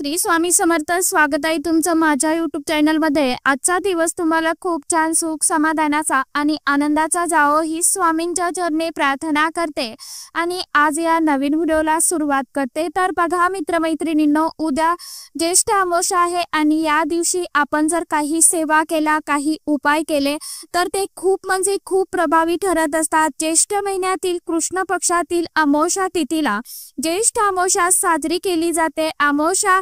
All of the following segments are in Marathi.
श्री स्वामी समर्थ। स्वागत आहे तुमचं माझ्या YouTube चॅनल मध्ये। आजचा दिवस तुम्हाला खूप छान सुख समाधानाचा आणि आनंदाचा जावो ही स्वामींच्या चरणी प्रार्थना करते आणि आज या नवीन व्हिडिओला सुरुवात करते। तर बघा मित्रमैत्रिणींनो, उद्या ज्येष्ठ अमावस्या आहे आणि या दिवशी आपण जर काही सेवा केला, काही उपाय केले तर ते खूप म्हणजे खूप प्रभावी ठरत असतात। ज्येष्ठ महिन्यातील कृष्ण पक्षातील अमावस्या तिथीला ज्येष्ठ अमावस्या साजरी केली जाते। अमावस्या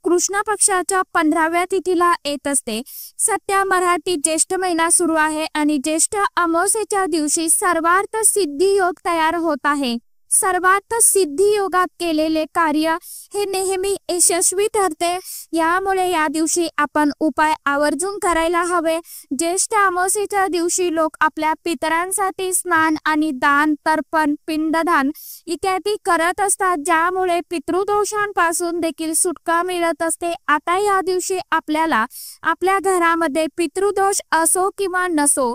कृष्ण पक्षाच्या 15व्या तिथीला येत असते। सध्या मराठी ज्येष्ठ महिना सुरू आहे आणि ज्येष्ठ अमावस्येच्या दिवशी सर्वार्थ सिद्धी योग तयार होत आहे। सर्वार्थ सिद्धी योगात केलेले कार्य हे नेहमी यशस्वी ठरते। यामुळे या दिवशी आपण उपाय आवर्जून करायला हवे। ज्येष्ठ अमावस्येच्या दिवशी लोक आपल्या पितरांसाठी स्नान आणि दान, तर्पण, पिंडदान इत्यादी करत असतात, ज्यामुळे पितृदोषांपासून देखील सुटका मिळत असते। आता या दिवशी आपल्याला आपल्या घरामध्ये पितृदोष असो किंवा नसो,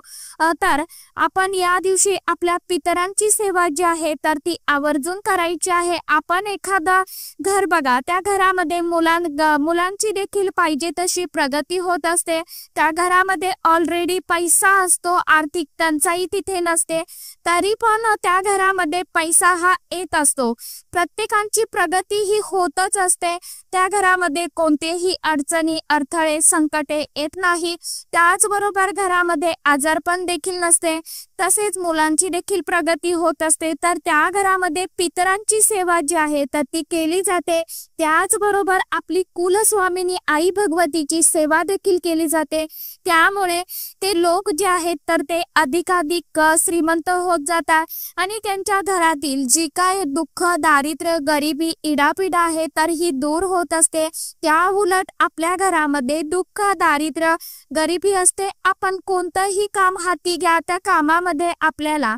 तर आपण या दिवशी आपल्या पितरांची सेवा जी आहे तर ती आवर्जून करायची आहे। आपण एखादा घर बघा, त्या घरामध्ये मुलांची देखील पाहिजे तशी प्रगती होत असते। त्या घरामध्ये ऑलरेडी पैसा असतो, आर्थिक टंचाई तिथे नसते, तरी पण त्या घरामध्ये पैसा हा येत असतो। प्रत्येकाची प्रगती ही होतच असते। त्या घरामध्ये कोणतेही अडचणी, अडथळे, संकटे येत नाही। त्याचबरोबर घरामध्ये आजारपण देखील नसते, तसेच मुलांची देखील प्रगती होत असते। तर त्या घरामध्ये पितरांची सेवा जी आहे तर ती केली जाते। त्याचबरोबर आपली कुलस्वामिनी आई भगवतीची सेवा देखील केली जाते। त्यामुळे ते लोक जे आहेत तर ते अधिकाधिक श्रीमंत होत जातात आणि त्यांच्या घरातील जी काय दुःख, दारिद्र्य, गरिबी, इडापिडा आहे तर ही दूर होत असते। त्या उलट आपल्या घरामध्ये दुःख, दारिद्र्य, गरिबी असते। आपण कोणतंही काम हाती घ्या, त्या कामामध्ये आपल्याला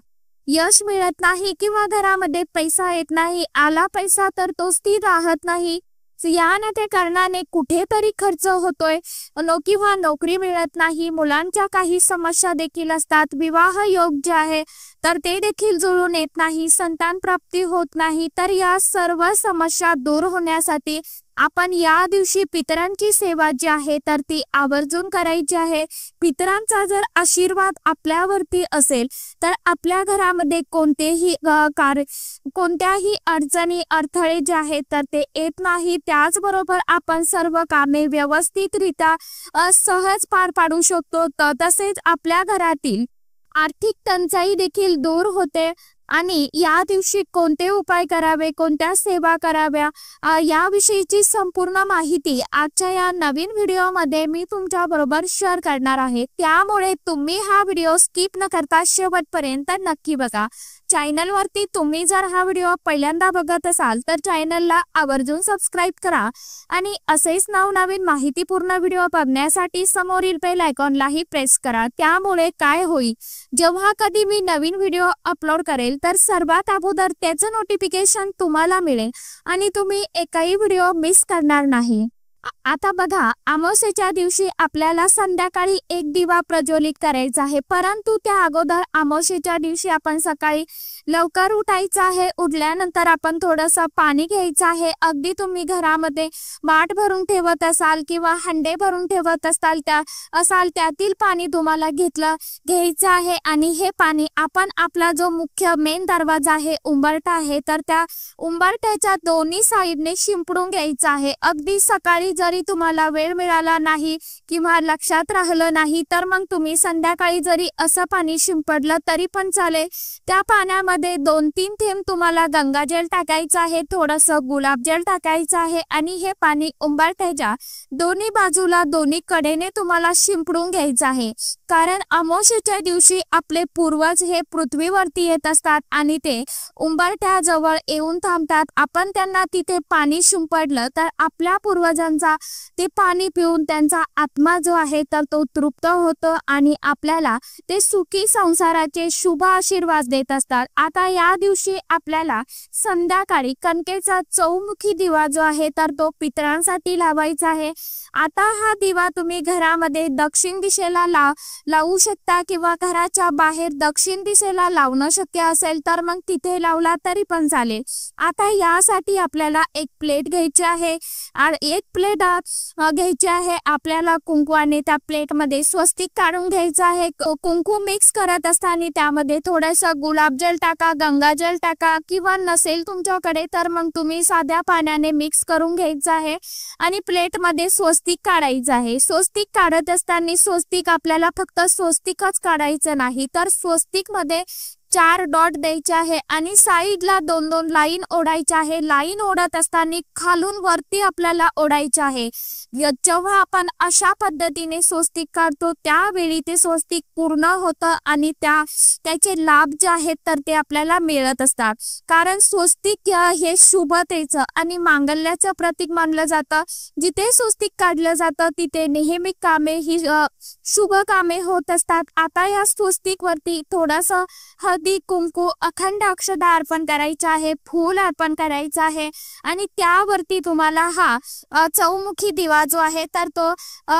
यश मिळत नाही किंवा घरामध्ये पैसा येत नाही। आला पैसा तर तो स्थिर राहत नाही। या कारणाने कुठेतरी खर्च होतोय, किंवा नोकरी मिळत नाही। मुलांच्या काही समस्या देखील असतात। विवाह योग जे आहे तर ते देखील जुळून येत नाही, संतान प्राप्ती होत नाही। तर या सर्व समस्या दूर होण्यासाठी आपण या दिवशी पितरांची सेवा जी आहे तर ती आवर्जून करायची आहे। पितरांचा जर आशीर्वाद आपल्यावरती असेल तर आपल्या घरामध्ये कोणत्याही अडचणी, अडथळे जे आहेत तर ते येत नाही। त्याचबरोबर आपण सर्व कामे व्यवस्थितरित्या सहज पार पाडू शकतो। तसेच आपल्या घरातील आर्थिक टंचाई देखील दूर होते आणि या दिवशी कोणते उपाय करावे, कोणत्या सेवा कराव्या याविषयीची संपूर्ण माहिती आजच्या या नवीन व्हिडिओमध्ये मी तुमच्या बरोबर शेअर करणार आहे। त्यामुळे तुम्ही हा व्हिडिओ स्किप न करता शेवटपर्यंत नक्की बघा। चॅनलवरती तुम्ही जर हा व्हिडिओ पहिल्यांदा बघत असाल तर चॅनलला आवर्जून सबस्क्राईब करा आणि असेच नवनवीन माहितीपूर्ण व्हिडिओ बघण्यासाठी समोरील बेल आयकॉनलाही प्रेस करा। त्यामुळे काय होईल, जेव्हा कधी मी नवीन व्हिडिओ अपलोड करेल तर सर्वात अगोदर त्याचं नोटिफिकेशन तुम्हाला मिळेल आणि तुम्ही एकही व्हिडिओ मिस करणार नाही। आता बघा, अमावस्येच्या दिवशी आपल्याला संध्याकाळी एक दिवा प्रज्वलित करायचा आहे, परंतु त्या अगोदर अमावस्येच्या दिवशी आपण सकाळी लवकर उठायचं आहे। उठल्यानंतर आपण थोडंसं पाणी घ्यायचं आहे। अगदी तुम्ही घरामध्ये माठ भरून ठेवत असाल किंवा हंडे भरून ठेवत असाल त्यातील पाणी तुम्हाला घ्यायचं आहे आणि हे पाणी आपण आपला जो मुख्य मेन दरवाजा आहे, उंबरठा आहे, तर त्या उंबरठ्याच्या दोन्ही साईडने शिंपडून घ्यायचं आहे। अगदी सकाळी जरी तुम्हाला वेळ मिळाला नाही किंवा लक्षात राहिलं नाही तर मग तुम्ही संध्याकाळी जरी असं पाणी शिंपडलं तरी पण चालेल। त्या पाण्यामध्ये 2-3 थेंब तुम्हाला गंगाजल टाकायचं आहे, थोडंसं गुलाबजल टाकायचं आहे आणि हे पाणी उंबरठ्याच्या दोन्ही बाजूला, दोन्ही कडेने तुम्हाला शिंपडून घ्यायचं आहे। कारण अमावस्येच्या दिवशी आपले पूर्वज हे पृथ्वीवरती येत असतात आणि ते उंबरठ्याजवळ येऊन थांबतात। आपण त्यांना तिथे पाणी शिंपडलं तर आपल्या पूर्वजांचा ते पाणी पिऊन त्यांचा आत्मा जो आहे तर तो तृप्त होतो आणि आपल्याला ते सुखी संसाराचे शुभ आशीर्वाद देत असतात। आता या दिवशी आपल्याला संध्याकाळी कणकेचा चौमुखी दिवा जो आहे तर तो पितरांसाठी लावायचा आहे। आता हा दिवा तुम्ही घरामध्ये दक्षिण दिशेला लावू शकता किंवा घराच्या बाहेर दक्षिण दिशेला लावणं शक्य असेल तर मग तिथे लावला तरी पण चालेल। आता यासाठी आपल्याला एक प्लेट घ्यायची आहे आणि एक प्लेट घ्यायची आहे आपल्याला कुंकू आणि त्या प्लेटमध्ये स्वस्तिक काढून घ्यायचं आहे। कुंकू मिक्स करत असताना त्यामध्ये थोडंसं गुलाबजल टाका, गंगाजल टाका किंवा नसेल तुमच्याकडे तर मग तुम्ही साध्या पाण्याने मिक्स करून घ्यायचं आहे आणि प्लेटमध्ये स्वस्तिक काढायचं आहे। स्वस्तिक काढत असताना स्वस्तिक आपल्याला फक्त स्वस्तिकच काढायचं नाही तर स्वस्तिक मध्ये 4 डॉट द्यायचे आहे आणि साईडला 2-2 लाईन ओढायचे आहे। लाईन ओढत असताना खालून वरती आपल्याला ओढायचे आहे। जेव्हा आपण अशा पद्धतीने स्वस्तिक काढतो त्यावेळी ते स्वस्तिक पूर्ण होतं आणि त्याचे लाभ जे आहेत तर ते आपल्याला मिळत असतात। कारण स्वस्तिक हे शुभतेचं आणि मांगल्याचं प्रतीक मानलं जातं। जिथे स्वस्तिक काढलं जातं तिथे नेहमी कामे ही शुभ कामे होत असतात। आता या स्वस्तिक वरती थोडंसं हळदी, कुंकू, अखंड अक्षता अर्पण करायचं आहे, फूल अर्पण करायचं आहे आणि त्यावरती तुम्हाला हा चौमुखी दिवा जो आहे तर तो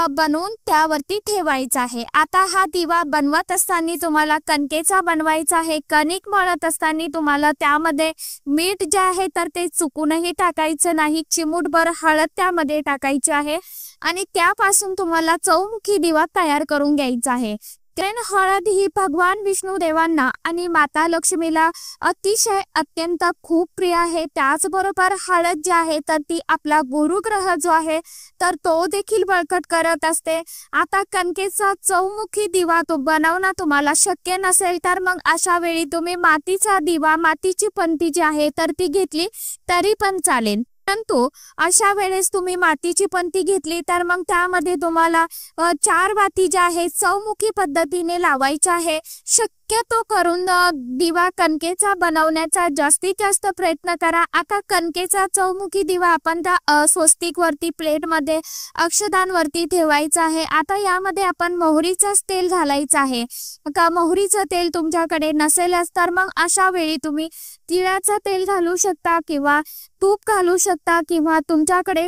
बनवून त्यावरती ठेवायचा आहे। आता हा दिवा बनवत असताना तुम्हाला कणकेचा बनवायचा आहे। कणिक मळत असताना तुम्हाला त्यामध्ये मीठ जे आहे तर ते चुकूनही टाकायचं नाही। चिमूटभर हळद त्यामध्ये टाकायची आहे आणि त्यापासून तुम्हाला चौमुखी दिवा तयार करून घ्यायचा आहे। कारण हळद ही भगवान विष्णू देवांना आणि माता लक्ष्मीला अतिशय अत्यंत खूप प्रिय आहे। त्याचबरोबर हळद जी आहे तर ती आपला गुरुग्रह जो आहे तर तो देखील बळकट करत असते। आता कणकेचा चौमुखी दिवा तो बनवणं तुम्हाला शक्य नसेल तर मग अशा वेळी तुम्ही मातीचा दिवा, मातीची पंती जी आहे तर ती घेतली तरी पण चालेल। परंतु अशा वेळेस तुम्ही मातीची पंती घेतली तर मग त्यामध्ये तुम्हाला 4 वाती ज्या आहेत चौमुखी पद्धतीने लावायच्या आहे। शक्यतो करून दिवा कणकेचा बनवण्याचा जास्तीत जास्त प्रयत्न करा। आता कणकेचा चौमुखी दिवा आपण त्या स्वस्तिक वरती प्लेटमध्ये अक्षदांवरती ठेवायचा आहे। आता यामध्ये आपण मोहरीचं तेल घालायचं आहे। का मोहरीचं तेल तुमच्याकडे नसेलच तर मग अशा वेळी तुम्ही तिळाचं तेल घालू शकता किंवा तूप घालू शकता किंवा तुमच्याकडे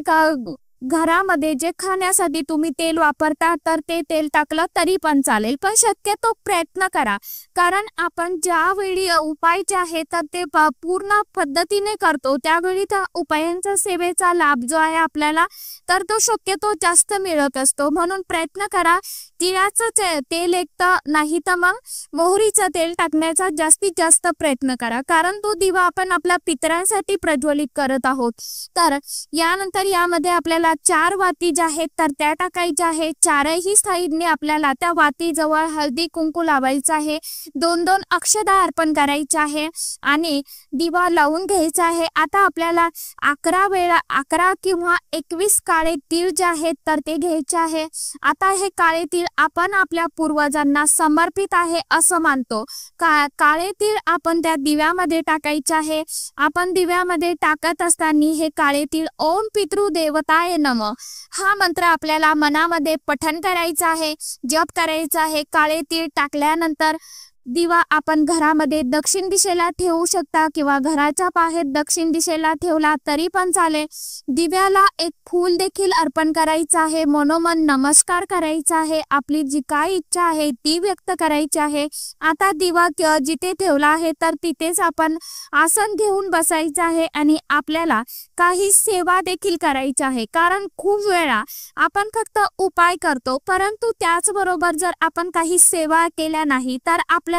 घरामध्ये जे खाण्यासाठी तुम्ही तेल वापरता तर ते तेल टाकलं तरी पण चालेल। पण शक्यतो प्रयत्न करा कारण आपण ज्यावेळी उपाय जे आहे तर ते पूर्ण पद्धतीने करतो त्यावेळी त्या उपायांचा सेवेचा लाभ जो आहे आपल्याला तर तो शक्यतो जास्त मिळत असतो। म्हणून प्रयत्न करा तिळाचं तेल एकतर नाही तर मग मोहरीचं तेल टाकण्याचा जास्तीत जास्त प्रयत्न करा कारण तो दिवा आपण आपल्या पितरांसाठी प्रज्वलित करत आहोत। तर यानंतर यामध्ये आपल्याला 4 वाती ज्या आहेत तर त्या टाकायच्या आहे। चारही साईडने आपल्याला त्या वाती जवळ हळदी कुंकू लावायचं आहे। 2-2 अक्षता अर्पण करायचे आहे आणि दिवा लावून घ्यायचा आहे। आता आपल्याला 11 किंवा 21 काळे तीळ जे आहेत तर ते घ्यायचे आहे। आता हे काळे तीळ आपण आपल्या पूर्वजांना समर्पित आहे असं मानतो। काळे तीळ आपण त्या दिव्यामध्ये टाकायचे आहे। आपण दिव्यामध्ये टाकत असताना हे काळे तीळ ओम पितृदेवताय नमः हा मंत्र आपल्याला मनामध्ये पठण करायचा आहे, जप करायचा आहे। काळे तीळ टाकल्यानंतर दिवा आपण घरामध्ये दक्षिण दिशेला ठेवू शकता किंवा घराच्या बाहेर दक्षिण दिशेला ठेवला तरी पण चालेल। दिव्याला एक फूल देखील अर्पण करायचं आहे, मनोमन नमस्कार करायचा आहे, आपली जी काय इच्छा आहे ती व्यक्त करायची आहे। आता दिवा जिथे ठेवला आहे तर तिथेच आपण आसन घेऊन बसायचं आहे आणि आपल्याला काही सेवा देखील करायची आहे। कारण खूप वेळा आपण फक्त उपाय करतो परंतु त्याचबरोबर जर आपण काही सेवा केल्या नाही तर आपल्याला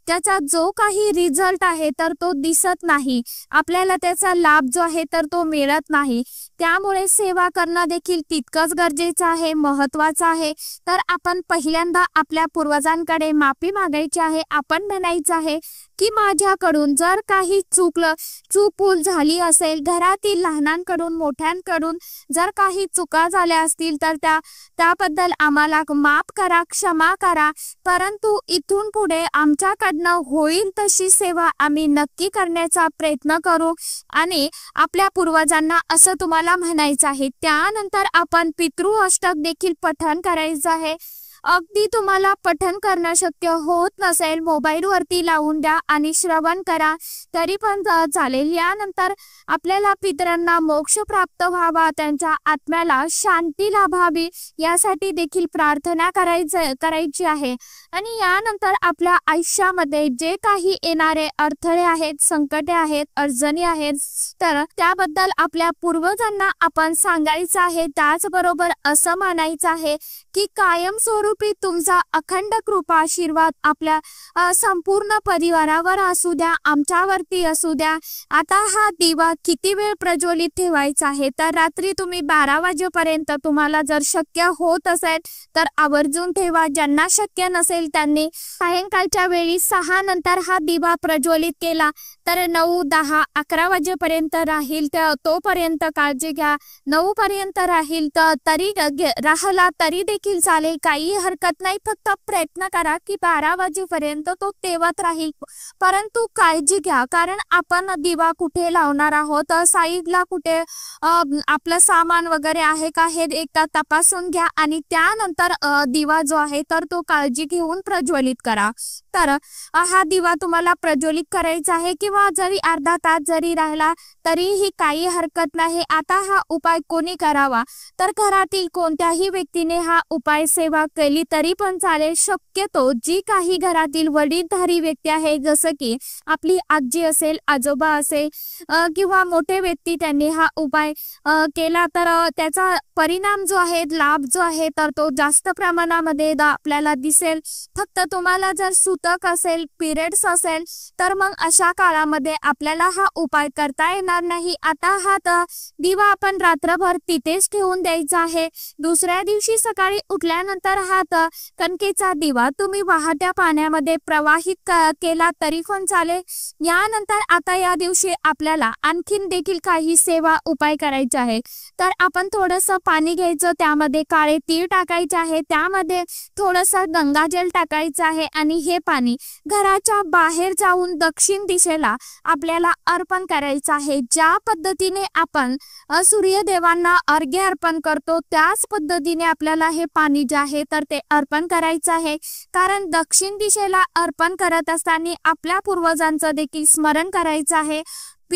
त्याचा जो काही रिझल्ट आहे तर तो दिसत नाही, आपल्याला त्याचा लाभ जो आहे तर तो मिळत नाही। त्यामुळे सेवा करणं देखील तितकंच गरजेचं आहे, महत्त्वाचं आहे। तर आपण पहिल्यांदा आपल्या पूर्वजांकडे माफी मागायची आहे। आपण म्हणायचं आहे की माझ्याकडून जर काही चूक झाली असेल, घरातील लहानांकडून मोठ्यांकडून जर काही चुका झाल्या असतील तर त्याबद्दल आम्हाला माफ करा, क्षमा करा। परंतु इथून पुढे आमच्याकडनं होईल तशी सेवा आम्ही नक्की करण्याचा प्रयत्न करू आणि आपल्या पूर्वजांना असं तुम्हाला म्हणायचं आहे। त्यानंतर आपण पितृ अष्टक देखील पठण करायचं आहे। अगदी तुम्हाला पठण करणं शक्य होत नसेल, मोबाईलवरती लावून द्या आणि श्रवण करा तरी पण चालेल. यानंतर आपल्याला पितरांना मोक्ष प्राप्त व्हावा, त्यांच्या आत्म्याला शांती लाभावी यासाठी देखील प्रार्थना करायची आहे. आणि यानंतर आपल्या आयुष्यामध्ये जे काही येणारे अडथळे आहेत, संकटे आहेत, अडचणी आहेत, तर त्याबद्दल आपल्या पूर्वजांना आपण सांगायचं आहे. त्याचबरोबर असं म्हणायचं आहे की कायमस्वरूपी तुमचा अखंड कृपा आशीर्वाद आपल्या संपूर्ण परिवारावर असू द्या, आमच्यावरती असू द्या. आता हा दिवा किती वेळ प्रज्वलित ठेवायचा आहे, तर रात्री तुम्ही 12 वाजेपर्यंत तुम्हाला जर शक्य होत असेल तर आवर्जून ठेवा. ज्यांना शक्य नसेल त्यांनी सायंकाळच्या वेळी 6 नंतर हा दिवा प्रज्वलित केला तर 9, 10, 11 वाजेपर्यंत राहील. तोपर्यंत काळजी घ्या. 9 पर्यंत राहील तर तरी राहिला तरी देखील चालेल, काही हरकत नाही. फक्त प्रयत्न करा की 12 वाजेपर्यंत तो तेवत राहील. परंतु काळजी घ्या, कारण आपण दिवा कुठे लावणार आहोत, साईडला कुठे आपलं सामान वगैरे आहे का हे एकदा तपासून घ्या आणि त्यानंतर दिवा जो आहे तर तो काळजी घेऊन प्रज्वलित करा. तर हा दिवा तुम्हाला प्रज्वलित करायचा आहे किंवा जरी अर्धा तास जरी राहिला तरीही काही हरकत नाही. आता हा उपाय कोणी करावा, तर घरातील कोणत्याही व्यक्तीने हा उपाय सेवा केली तरी पण चालेल. शक्यतो जी काही घरातील वडीलधारी व्यक्ती आहे, जसं की आपली आजी असेल, आजोबा असेल किंवा मोठे व्यक्ती, त्यांनी हा उपाय केला तर त्याचा परिणाम जो आहे, लाभ जो आहे तर तो जास्त प्रमाणामध्ये आपल्याला दिसेल. फक्त तुम्हाला जर सूतक असेल, पिरियड्स असेल तर मग अशा काळामध्ये आपल्याला हा उपाय करता येणार नाही. आता हा दिवा आपण रात्रभर तिथेच ठेवून द्यायचा आहे. दुसऱ्या दिवशी सकाळी उठल्यानंतर हा कणकेचा दिवा तुम्ही वाहत्या पाण्यामध्ये प्रवाहित केला तरी पण चालेल. यानंतर आता या दिवशी आपल्याला आणखीन देखील काही सेवा उपाय करायचे आहे. तर आपण थोडंसं पाणी घ्यायचं, त्यामध्ये काळे तीळ टाकायचे आहे, त्यामध्ये थोडंसं गंगाजल टाकायचं आहे आणि हे पाणी घराच्या बाहेर जाऊन दक्षिण दिशेला आपल्याला अर्पण करायचं आहे. ज्या पद्धतीने आपण सूर्यदेवांना अर्घ्य अर्पण करतो त्याच पद्धतीने आपल्याला हे पाणी जे आहे तर ते अर्पण करायचं आहे. कारण दक्षिण दिशेला अर्पण करत असताना आपल्या पूर्वजांचं देखील स्मरण करायचं आहे.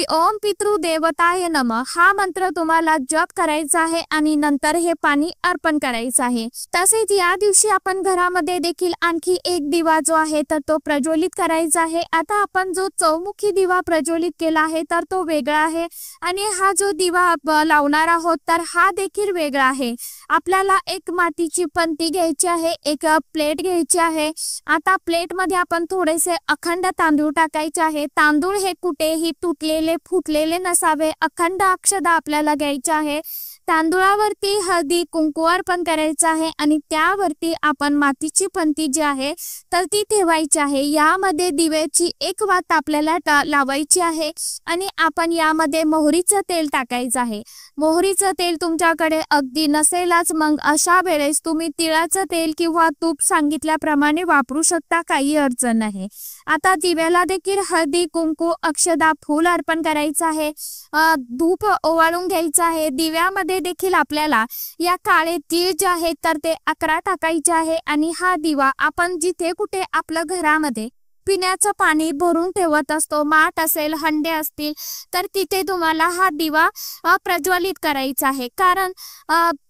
ओम पितृदेवताय नमः हा मंत्र तुम्हाला जप करायचा आहे आणि नंतर हे पाणी अर्पण करायचं आहे. तसेच या दिवशी आपण घरामध्ये देखील आणखी एक दिवा जो आहे तर तो प्रज्वलित करायचा आहे. आता आपण जो चौमुखी दिवा प्रज्वलित केला आहे तर तो वेगळा आहे आणि हा जो दिवा लावणार आहोत तर हा देखील वेगळा आहे. आपल्याला एक मातीची पंती घ्यायची आहे, एक प्लेट घ्यायची आहे. आता प्लेट मध्ये आपण थोडेसे अखंड तांदूळ टाकायचे आहे. तांदूळ हे कुठेही तुटलेले फुटलेले नसावे, अखंड अक्षदा आपल्याला घ्यायचे आहे. तांदूळावरती हळदी कुंकू अर्पण करायचं आहे आणि त्यावरती आपण मातीची पंती जी आहे तर ती ठेवायची आहे. यामध्ये दिव्याची एक वात आपल्याला लावायची आहे आणि आपण यामध्ये मोहरीचं तेल टाकायचं आहे. मोहरीचं तेल तुमच्याकडे अगदी नसेलच मग अशा वेळेस तुम्ही तिळाचं तेल किंवा तूप सांगितल्याप्रमाणे वापरू शकता, काही अडचण नाही. आता दिव्याला देखील हळदी कुंकू अक्षदा फूल अर्पण करायचं आहे. धूप ओवाळून घ्यायचं आहे. दिव्यामध्ये देखील आपल्याला या काळे तीळ जे आहेत तर ते 11 टाकायचे आहे आणि हा दिवा आपण जिथे कुठे आपल्या घरामध्ये पिण्याचं पाणी भरून ठेवत असतो, माठ असेल, हंडे असतील तर तिथे तुम्हाला हा दिवा प्रज्वलित करायचा आहे. कारण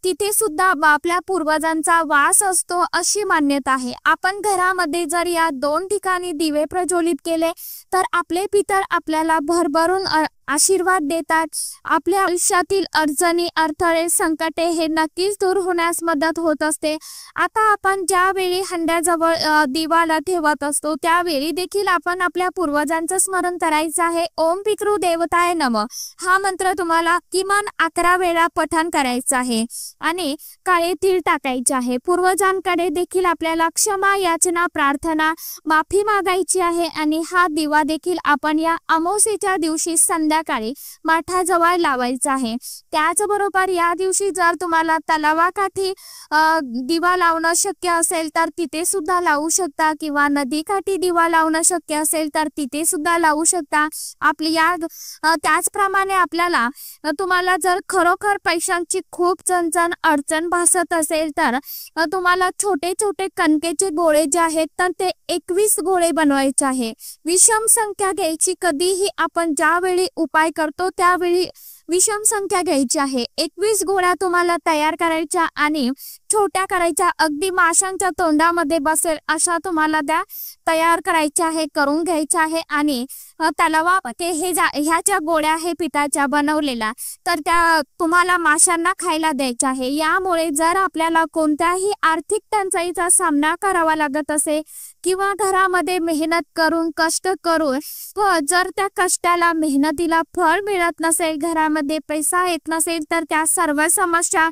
तिथे सुद्धा आपल्या पूर्वजांचा वास असतो अशी मान्यता आहे. आपण घरामध्ये जर या 2 ठिकाणी दिवे प्रज्वलित केले तर आपले पितर आपल्याला भरभरून आशीर्वाद देतात. आपल्या आयुष्यातील अडचणी, अडथळे, संकटे हे नक्कीच दूर होण्यास मदत होत असते. आता आपण ज्यावेळी हंड्याजवळ दिवाला ठेवत असतो त्यावेळी देखील आपण आपल्या पूर्वजांचं स्मरण करायचं आहे. ओम पितृदेवताय नमः हा मंत्र तुम्हाला किमान 11 वेळा पठण करायचं आहे आणि काळे तीळ टाकायचे आहे. पूर्वजांकडे देखील आपल्याला क्षमा याचना, प्रार्थना, माफी मागायची आहे आणि हा दिवा देखील आपण या अमावस्येच्या दिवशी संध्याकाळी संध्याकाळी माठाजवळ लावायचा आहे। त्याचबरोबर या दिवशी जर तुम्हाला तलावाकाठी दिवा लावणं शक्य असेल तर तिथे सुद्धा लावू शकता किंवा नदीकाठी दिवा लावणं शक्य असेल तर तिथे सुद्धा लावू शकता। आपली या त्याचप्रमाणे आपल्याला तुम्हाला जर खरोखर पैशांची खूप चणचण अडचण भासत असेल तर तुम्हाला छोटे छोटे कणकेचे गोळे जे आहेत तर ते 21 गोळे बनवायचे आहे। विषम संख्या घ्यायची, कधीही आपण ज्यावेळी उपाय करतो त्यावेळी विषम संख्या घ्यायची आहे। 21 गोळ्या तुम्हाला तयार करायच्या आणि छोट्या करायच्या, अगदी माशांच्या तोंडामध्ये बसेल अशा तुम्हाला त्या तयार करायच्या आहे, करून घ्यायच्या आहे। आणि तलावामध्ये ह्या ज्या गोळ्या आहे पिठाच्या बनवलेल्या तर त्या तुम्हाला माशांना खायला द्यायच्या आहे। यामुळे जर आपल्याला कोणत्याही आर्थिक टंचाईचा सामना करावा लागत असेल किंवा घरामध्ये मेहनत करून कष्ट करून जर त्या कष्टाला मेहनतीला फळ मिळत नसेल, घरामध्ये पैसा येत नसेल तर त्या सर्व समस्या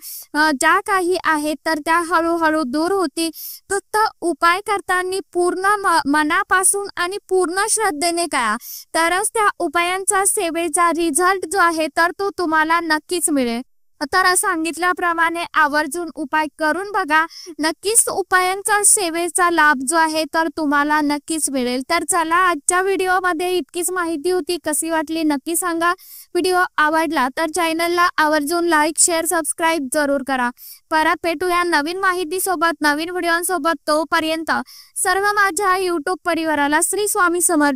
ज्या काही आहेत तर त्या हळूहळू दूर होतील। फक्त उपाय करताना पूर्ण मनापासून आणि पूर्ण श्रद्धेने करा, तरच त्या उपायांचा सेवेचा रिझल्ट जो आहे तर तो तुम्हाला नक्कीच मिळेल। तर सांगितल्याप्रमाणे आवर्जून उपाय करून बघा, नक्कीच उपायांचा सेवेचा लाभ जो आहे तर तुम्हाला नक्कीच मिळेल। तर चला, आजच्या व्हिडिओमध्ये इतकीच माहिती होती, कशी वाटली नक्की सांगा। व्हिडिओ आवडला तर चॅनलला आवर्जून लाईक शेअर सबस्क्राईब जरूर करा। परत भेटूया नवीन माहितीसोबत, नवीन व्हिडिओसोबत। तोपर्यंत सर्व माझ्या यूट्यूब परिवाराला श्री स्वामी समर्थ।